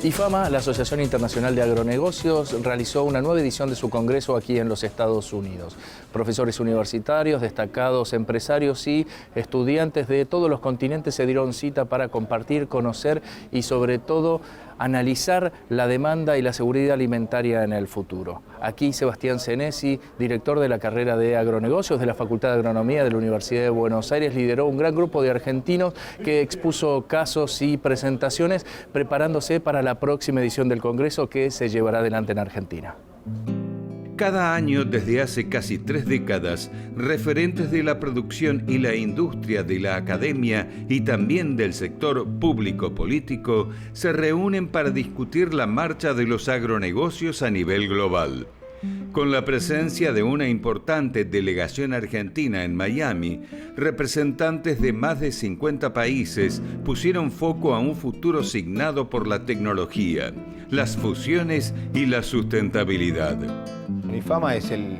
IFAMA, la Asociación Internacional de Agronegocios, realizó una nueva edición de su congreso aquí en los Estados Unidos. Profesores universitarios, destacados empresarios y estudiantes de todos los continentes se dieron cita para compartir, conocer y sobre todo analizar la demanda y la seguridad alimentaria en el futuro. Aquí Sebastián Senesi, director de la carrera de agronegocios de la Facultad de Agronomía de la Universidad de Buenos Aires, lideró un gran grupo de argentinos que expuso casos y presentaciones preparándose para la próxima edición del Congreso que se llevará adelante en Argentina. Cada año, desde hace casi 3 décadas, referentes de la producción y la industria de la academia y también del sector público-político se reúnen para discutir la marcha de los agronegocios a nivel global. Con la presencia de una importante delegación argentina en Miami, representantes de más de 50 países pusieron foco a un futuro signado por la tecnología, las fusiones y la sustentabilidad. IFAMA es el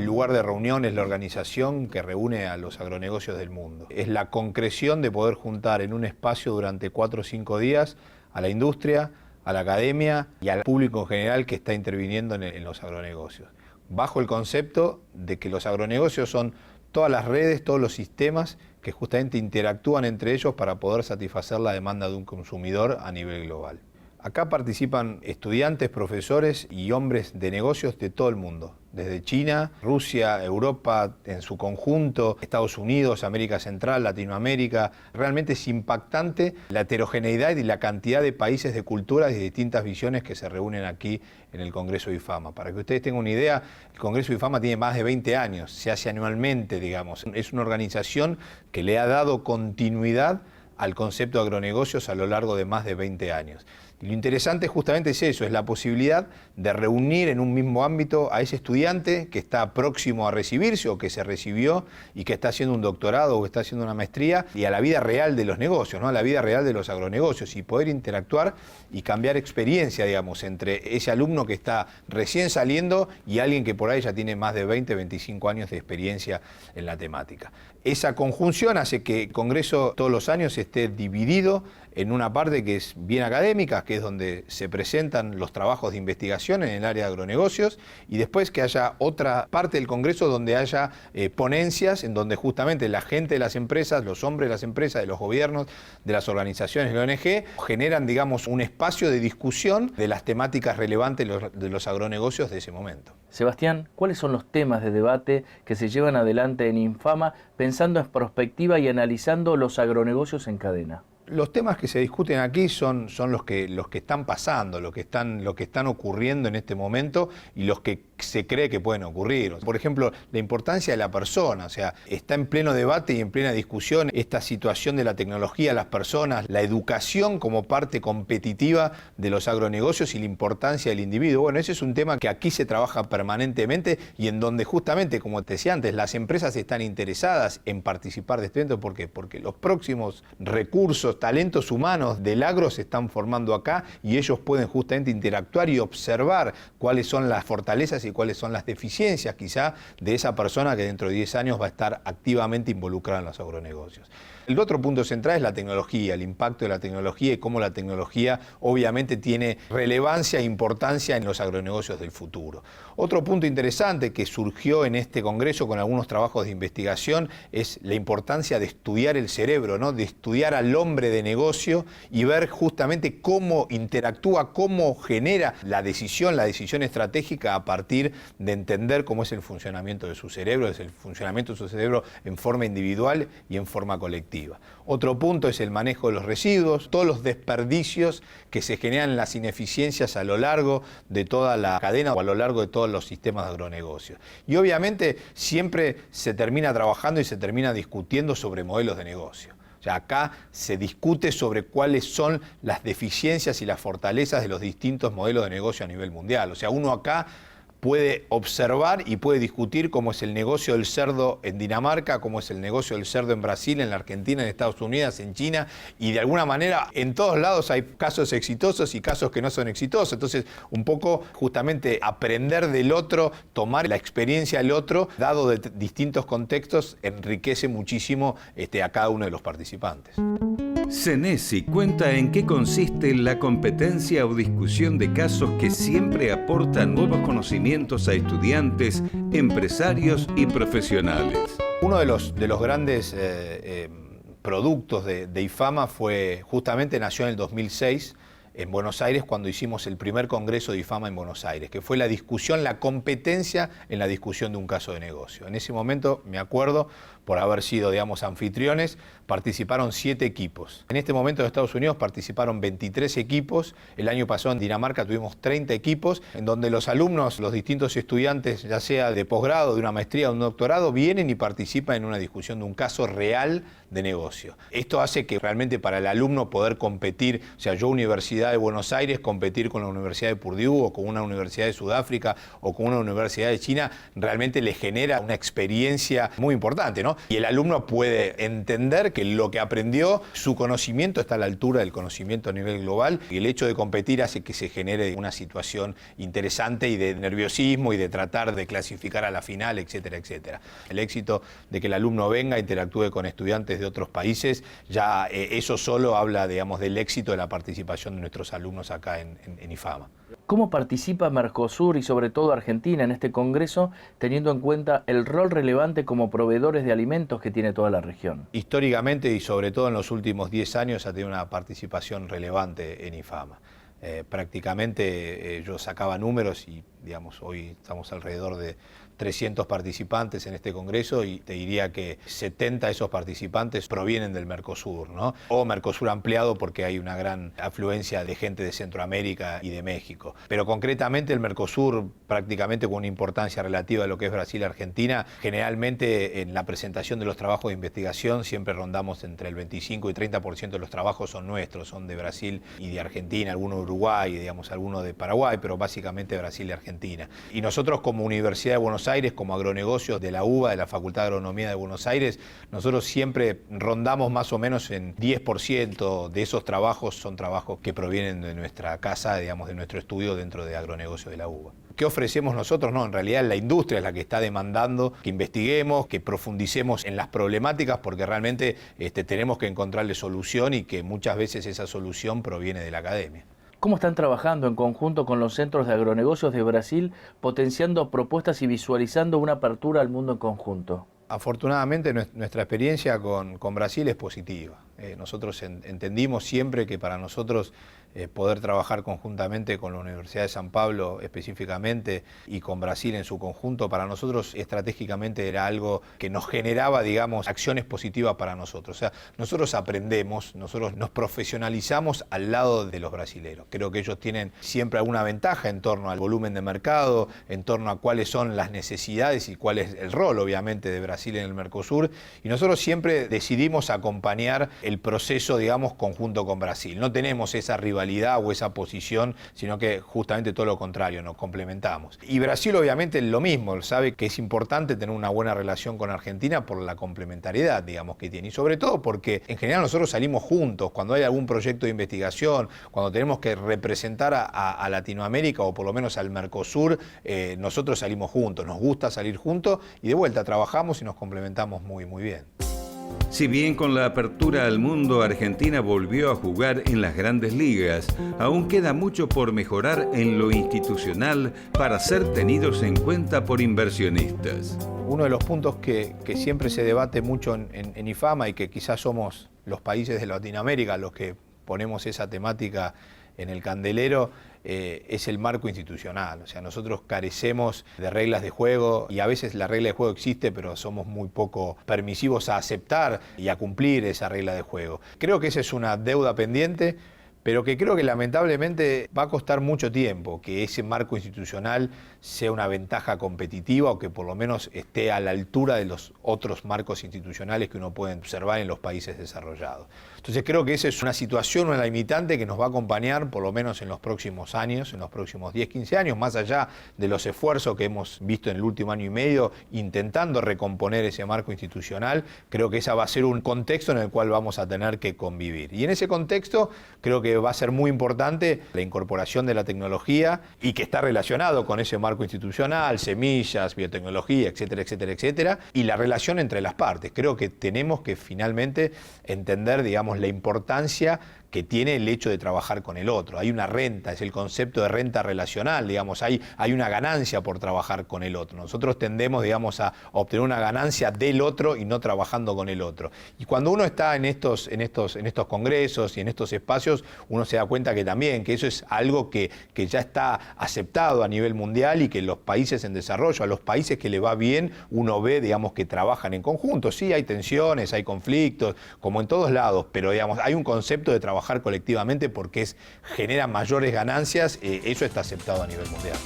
lugar de reunión, es la organización que reúne a los agronegocios del mundo. Es la concreción de poder juntar en un espacio durante 4 o 5 días a la industria, a la academia y al público en general que está interviniendo en los agronegocios. Bajo el concepto de que los agronegocios son todas las redes, todos los sistemas que justamente interactúan entre ellos para poder satisfacer la demanda de un consumidor a nivel global. Acá participan estudiantes, profesores y hombres de negocios de todo el mundo, desde China, Rusia, Europa en su conjunto, Estados Unidos, América Central, Latinoamérica. Realmente es impactante la heterogeneidad y la cantidad de países, de culturas y de distintas visiones que se reúnen aquí en el Congreso IFAMA. Para que ustedes tengan una idea, el Congreso IFAMA tiene más de 20 años, se hace anualmente, digamos. Es una organización que le ha dado continuidad al concepto de agronegocios a lo largo de más de 20 años. Y lo interesante justamente es eso, es la posibilidad de reunir en un mismo ámbito a ese estudiante que está próximo a recibirse o que se recibió y que está haciendo un doctorado o que está haciendo una maestría y a la vida real de los negocios, ¿no? A la vida real de los agronegocios y poder interactuar y cambiar experiencia, digamos, entre ese alumno que está recién saliendo y alguien que por ahí ya tiene más de 20, 25 años de experiencia en la temática. Esa conjunción hace que el Congreso todos los años esté dividido en una parte que es bien académica, que es donde se presentan los trabajos de investigación en el área de agronegocios, y después que haya otra parte del Congreso donde haya ponencias, en donde justamente la gente de las empresas, los hombres de las empresas, de los gobiernos, de las organizaciones de la ONG, generan, digamos, un espacio de discusión de las temáticas relevantes de los agronegocios de ese momento. Sebastián, ¿cuáles son los temas de debate que se llevan adelante en IFAMA pensando en perspectiva y analizando los agronegocios en cadena? Los temas que se discuten aquí son los que están pasando, lo que están ocurriendo en este momento y los que se cree que pueden ocurrir. Por ejemplo, la importancia de la persona, o sea, está en pleno debate y en plena discusión esta situación de la tecnología, las personas, la educación como parte competitiva de los agronegocios y la importancia del individuo. Bueno, ese es un tema que aquí se trabaja permanentemente y en donde justamente, como te decía antes, las empresas están interesadas en participar de este evento. ¿Por qué? Porque los próximos recursos, talentos humanos del agro se están formando acá y ellos pueden justamente interactuar y observar cuáles son las fortalezas y cuáles son las deficiencias quizá de esa persona que dentro de 10 años va a estar activamente involucrada en los agronegocios. El otro punto central es la tecnología, el impacto de la tecnología y cómo la tecnología obviamente tiene relevancia e importancia en los agronegocios del futuro. Otro punto interesante que surgió en este congreso con algunos trabajos de investigación es la importancia de estudiar el cerebro, ¿no? De estudiar al hombre de negocio y ver justamente cómo interactúa, cómo genera la decisión estratégica a partir de entender cómo es el funcionamiento de su cerebro, es el funcionamiento de su cerebro en forma individual y en forma colectiva. Otro punto es el manejo de los residuos, todos los desperdicios que se generan, las ineficiencias a lo largo de toda la cadena o a lo largo de todos los sistemas de agronegocios. Y obviamente siempre se termina trabajando y se termina discutiendo sobre modelos de negocio. O sea, acá se discute sobre cuáles son las deficiencias y las fortalezas de los distintos modelos de negocio a nivel mundial. O sea, uno acá puede observar y puede discutir cómo es el negocio del cerdo en Dinamarca, cómo es el negocio del cerdo en Brasil, en la Argentina, en Estados Unidos, en China, y de alguna manera en todos lados hay casos exitosos y casos que no son exitosos. Entonces, un poco justamente aprender del otro, tomar la experiencia del otro, dado de distintos contextos, enriquece muchísimo a cada uno de los participantes. Cenesi cuenta en qué consiste la competencia o discusión de casos que siempre aporta nuevos conocimientos a estudiantes, empresarios y profesionales. Uno de los grandes productos de IFAMA nació en el 2006 en Buenos Aires, cuando hicimos el primer congreso de IFAMA en Buenos Aires, que fue la competencia en la discusión de un caso de negocio. En ese momento, me acuerdo, por haber sido, anfitriones, participaron 7 equipos. En este momento en Estados Unidos participaron 23 equipos. El año pasado en Dinamarca tuvimos 30 equipos, en donde los alumnos, los distintos estudiantes, ya sea de posgrado, de una maestría o de un doctorado, vienen y participan en una discusión de un caso real de negocio. Esto hace que realmente para el alumno poder competir, yo, Universidad de Buenos Aires, competir con la Universidad de Purdue o con una Universidad de Sudáfrica o con una Universidad de China, realmente le genera una experiencia muy importante, ¿no? Y el alumno puede entender que lo que aprendió, su conocimiento está a la altura del conocimiento a nivel global, y el hecho de competir hace que se genere una situación interesante y de nerviosismo y de tratar de clasificar a la final, etcétera, etcétera. El éxito de que el alumno venga, interactúe con estudiantes de otros países, ya eso solo habla, del éxito de la participación de nuestros alumnos acá en IFAMA. ¿Cómo participa Mercosur y sobre todo Argentina en este congreso, teniendo en cuenta el rol relevante como proveedores de alimentos que tiene toda la región? Históricamente y sobre todo en los últimos 10 años ha tenido una participación relevante en IFAMA. Prácticamente yo sacaba números y hoy estamos alrededor de 300 participantes en este congreso y te diría que 70 de esos participantes provienen del Mercosur, ¿no? O Mercosur ampliado, porque hay una gran afluencia de gente de Centroamérica y de México. Pero concretamente el Mercosur, prácticamente con una importancia relativa a lo que es Brasil y Argentina, generalmente en la presentación de los trabajos de investigación siempre rondamos entre el 25 y 30% de los trabajos son nuestros, son de Brasil y de Argentina, algunos de Uruguay, algunos de Paraguay, pero básicamente Brasil y Argentina. Y nosotros como Universidad de Buenos Aires, como agronegocios de la UBA, de la Facultad de Agronomía de Buenos Aires, nosotros siempre rondamos más o menos en 10% de esos trabajos, son trabajos que provienen de nuestra casa, de nuestro estudio dentro de agronegocios de la UBA. ¿Qué ofrecemos nosotros? No, en realidad la industria es la que está demandando que investiguemos, que profundicemos en las problemáticas, porque realmente tenemos que encontrarle solución y que muchas veces esa solución proviene de la academia. ¿Cómo están trabajando en conjunto con los centros de agronegocios de Brasil, potenciando propuestas y visualizando una apertura al mundo en conjunto? Afortunadamente nuestra experiencia con Brasil es positiva. Nosotros entendimos siempre que para nosotros poder trabajar conjuntamente con la Universidad de San Pablo específicamente y con Brasil en su conjunto, para nosotros estratégicamente era algo que nos generaba, acciones positivas para nosotros. O sea, nosotros aprendemos, nosotros nos profesionalizamos al lado de los brasileros. Creo que ellos tienen siempre alguna ventaja en torno al volumen de mercado, en torno a cuáles son las necesidades y cuál es el rol, obviamente, de Brasil en el Mercosur. Y nosotros siempre decidimos acompañar el proceso, conjunto con Brasil. No tenemos esa rivalidad o esa posición, sino que justamente todo lo contrario, nos complementamos. Y Brasil obviamente lo mismo, sabe que es importante tener una buena relación con Argentina por la complementariedad, que tiene. Y sobre todo porque en general nosotros salimos juntos, cuando hay algún proyecto de investigación, cuando tenemos que representar a Latinoamérica o por lo menos al Mercosur, nosotros salimos juntos, nos gusta salir juntos y de vuelta trabajamos y nos complementamos muy, muy bien. Si bien con la apertura al mundo Argentina volvió a jugar en las grandes ligas, aún queda mucho por mejorar en lo institucional para ser tenidos en cuenta por inversionistas. Uno de los puntos que siempre se debate mucho en IFAMA y que quizás somos los países de Latinoamérica los que ponemos esa temática en el candelero, es el marco institucional. O sea, nosotros carecemos de reglas de juego y a veces la regla de juego existe, pero somos muy poco permisivos a aceptar y a cumplir esa regla de juego. Creo que esa es una deuda pendiente, pero que creo que lamentablemente va a costar mucho tiempo que ese marco institucional sea una ventaja competitiva o que por lo menos esté a la altura de los otros marcos institucionales que uno puede observar en los países desarrollados. Entonces creo que esa es una situación, una limitante que nos va a acompañar por lo menos en los próximos años, en los próximos 10, 15 años, más allá de los esfuerzos que hemos visto en el último año y medio intentando recomponer ese marco institucional. Creo que ese va a ser un contexto en el cual vamos a tener que convivir. Y en ese contexto creo que que va a ser muy importante la incorporación de la tecnología y que está relacionado con ese marco institucional, semillas, biotecnología, etcétera, etcétera, etcétera, y la relación entre las partes. Creo que tenemos que finalmente entender, digamos, la importancia que tiene el hecho de trabajar con el otro. Hay una renta, es el concepto de renta relacional, digamos, hay una ganancia por trabajar con el otro. Nosotros tendemos, digamos, a obtener una ganancia del otro y no trabajando con el otro. Y cuando uno está en estos congresos y en estos espacios, uno se da cuenta que también, que eso es algo que ya está aceptado a nivel mundial y que los países en desarrollo, a los países que le va bien, uno ve, digamos, que trabajan en conjunto. Sí, hay tensiones, hay conflictos, como en todos lados, pero, digamos, hay un concepto de trabajar colectivamente porque genera mayores ganancias, eso está aceptado a nivel mundial.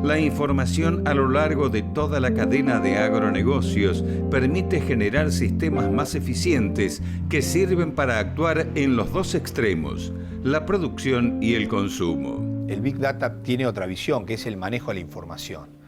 La información a lo largo de toda la cadena de agronegocios permite generar sistemas más eficientes que sirven para actuar en los dos extremos, la producción y el consumo. El Big Data tiene otra visión, que es el manejo de la información.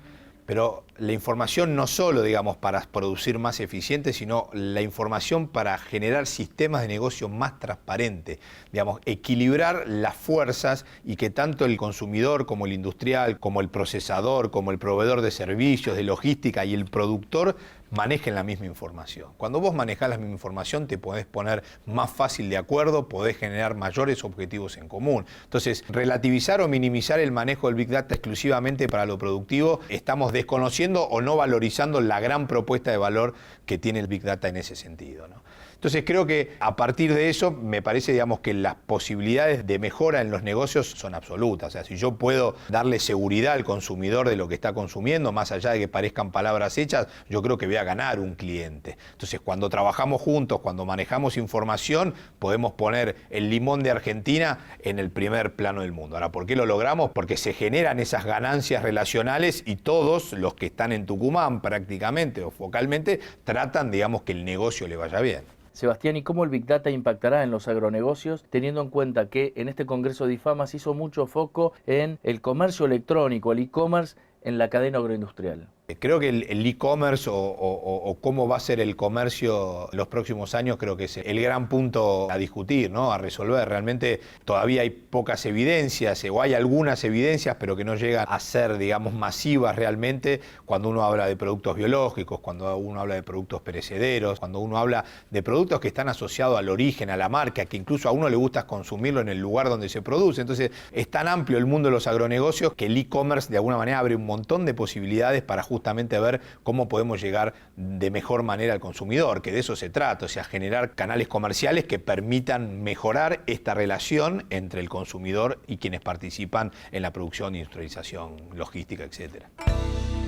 Pero la información no solo, digamos, para producir más eficiente, sino la información para generar sistemas de negocio más transparentes, digamos, equilibrar las fuerzas y que tanto el consumidor como el industrial, como el procesador, como el proveedor de servicios, de logística y el productor manejen la misma información. Cuando vos manejás la misma información te podés poner más fácil de acuerdo, podés generar mayores objetivos en común. Entonces, relativizar o minimizar el manejo del Big Data exclusivamente para lo productivo, estamos desconociendo o no valorizando la gran propuesta de valor que tiene el Big Data en ese sentido, ¿no? Entonces creo que a partir de eso me parece, digamos, que las posibilidades de mejora en los negocios son absolutas. O sea, si yo puedo darle seguridad al consumidor de lo que está consumiendo, más allá de que parezcan palabras hechas, yo creo que voy a ganar un cliente. Entonces, cuando trabajamos juntos, cuando manejamos información, podemos poner el limón de Argentina en el primer plano del mundo. Ahora, ¿por qué lo logramos? Porque se generan esas ganancias relacionales y todos los que están en Tucumán prácticamente o focalmente tratan, digamos, que el negocio le vaya bien. Sebastián, ¿y cómo el Big Data impactará en los agronegocios, teniendo en cuenta que en este Congreso de IFAMA se hizo mucho foco en el comercio electrónico, el e-commerce en la cadena agroindustrial? Creo que el e-commerce o cómo va a ser el comercio los próximos años creo que es el gran punto a discutir, ¿no? A resolver. Realmente todavía hay pocas evidencias o hay algunas evidencias pero que no llegan a ser, digamos, masivas realmente cuando uno habla de productos biológicos, cuando uno habla de productos perecederos, cuando uno habla de productos que están asociados al origen, a la marca, que incluso a uno le gusta consumirlo en el lugar donde se produce. Entonces es tan amplio el mundo de los agronegocios que el e-commerce de alguna manera abre un montón de posibilidades para justamente ver cómo podemos llegar de mejor manera al consumidor, que de eso se trata, o sea, generar canales comerciales que permitan mejorar esta relación entre el consumidor y quienes participan en la producción, industrialización, logística, etc.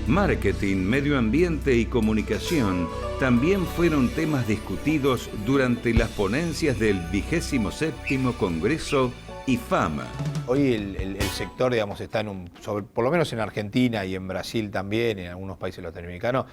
Marketing, medio ambiente y comunicación también fueron temas discutidos durante las ponencias del 27º Congreso IFAMA. Hoy el sector, digamos, está por lo menos en Argentina y en Brasil también, en algunos países latinoamericanos,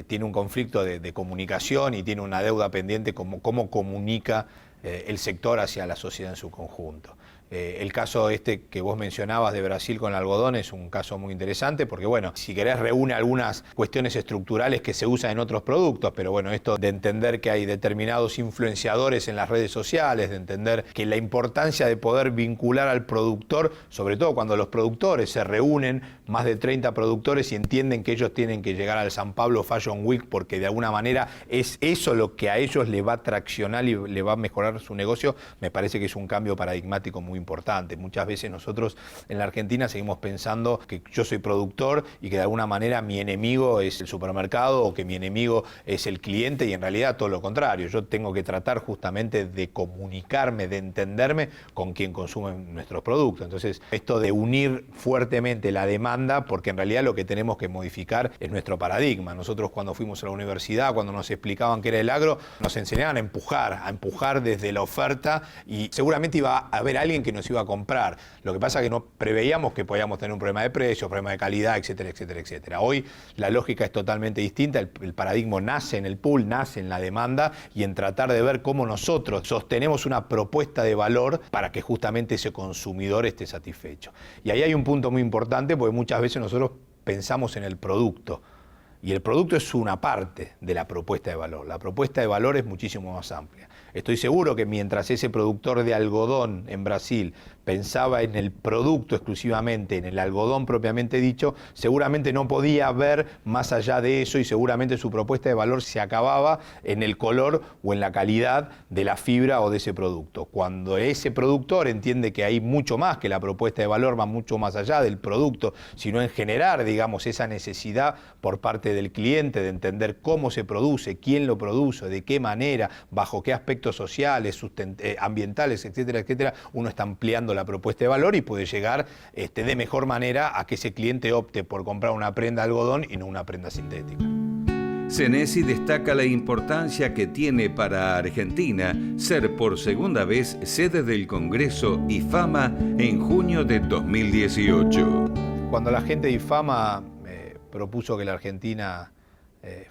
tiene un conflicto de comunicación y tiene una deuda pendiente como cómo comunica el sector hacia la sociedad en su conjunto. El caso que vos mencionabas de Brasil con el algodón es un caso muy interesante porque, bueno, si querés reúne algunas cuestiones estructurales que se usan en otros productos, pero bueno, esto de entender que hay determinados influenciadores en las redes sociales, de entender que la importancia de poder vincular al productor, sobre todo cuando los productores se reúnen, más de 30 productores y entienden que ellos tienen que llegar al San Pablo Fashion Week porque de alguna manera es eso lo que a ellos le va a traccionar y le va a mejorar su negocio, me parece que es un cambio paradigmático muy importante. Muchas veces nosotros en la Argentina seguimos pensando que yo soy productor y que de alguna manera mi enemigo es el supermercado o que mi enemigo es el cliente y en realidad todo lo contrario. Yo tengo que tratar justamente de comunicarme, de entenderme con quien consume nuestros productos. Entonces, esto de unir fuertemente la demanda, porque en realidad lo que tenemos que modificar es nuestro paradigma. Nosotros cuando fuimos a la universidad, cuando nos explicaban qué era el agro, nos enseñaban a empujar desde la oferta y seguramente iba a haber alguien que nos iba a comprar. Lo que pasa es que no preveíamos que podíamos tener un problema de precios, problema de calidad, etcétera, etcétera, etcétera. Hoy la lógica es totalmente distinta, el paradigma nace en el pool, nace en la demanda y en tratar de ver cómo nosotros sostenemos una propuesta de valor para que justamente ese consumidor esté satisfecho. Y ahí hay un punto muy importante porque muchas veces nosotros pensamos en el producto. Y el producto es una parte de la propuesta de valor. La propuesta de valor es muchísimo más amplia. Estoy seguro que mientras ese productor de algodón en Brasil pensaba en el producto exclusivamente, en el algodón propiamente dicho, seguramente no podía ver más allá de eso y seguramente su propuesta de valor se acababa en el color o en la calidad de la fibra o de ese producto. Cuando ese productor entiende que hay mucho más, que la propuesta de valor va mucho más allá del producto, sino en generar, digamos, esa necesidad por parte del cliente de entender cómo se produce, quién lo produce, de qué manera, bajo qué aspectos sociales, ambientales, etcétera, etcétera, uno está ampliando la propuesta de valor y puede llegar de mejor manera a que ese cliente opte por comprar una prenda de algodón y no una prenda sintética. Senesi destaca la importancia que tiene para Argentina ser por segunda vez sede del Congreso IFAMA en junio de 2018. Cuando la gente de IFAMA propuso que la Argentina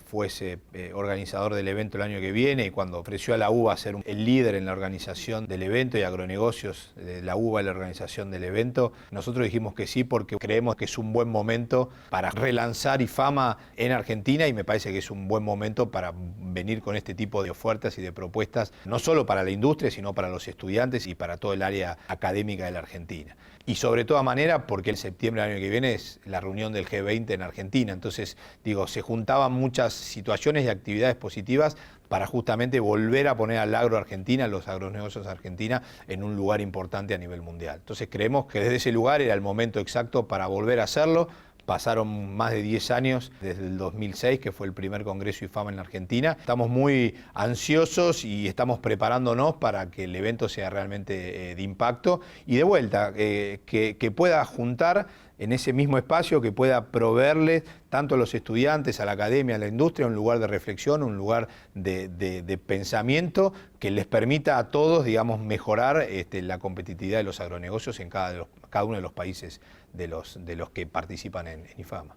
fuese organizador del evento el año que viene y cuando ofreció a la UBA ser el líder en la organización del evento y agronegocios de la UBA en la organización del evento, nosotros dijimos que sí porque creemos que es un buen momento para relanzar IFAMA en Argentina y me parece que es un buen momento para venir con este tipo de ofertas y de propuestas, no solo para la industria, sino para los estudiantes y para todo el área académica de la Argentina. Y sobre toda manera porque el septiembre del año que viene es la reunión del G20 en Argentina, entonces digo, se juntaban muchas situaciones y actividades positivas para justamente volver a poner al agro Argentina, los agronegocios Argentina, en un lugar importante a nivel mundial. Entonces creemos que desde ese lugar era el momento exacto para volver a hacerlo. Pasaron más de 10 años desde el 2006, que fue el primer Congreso IFAMA en la Argentina. Estamos muy ansiosos y estamos preparándonos para que el evento sea realmente de impacto y de vuelta, que pueda juntar en ese mismo espacio, que pueda proveerles tanto a los estudiantes, a la academia, a la industria, un lugar de reflexión, un lugar de pensamiento que les permita a todos, digamos, mejorar la competitividad de los agronegocios en cada uno de los países de los que participan en IFAMA.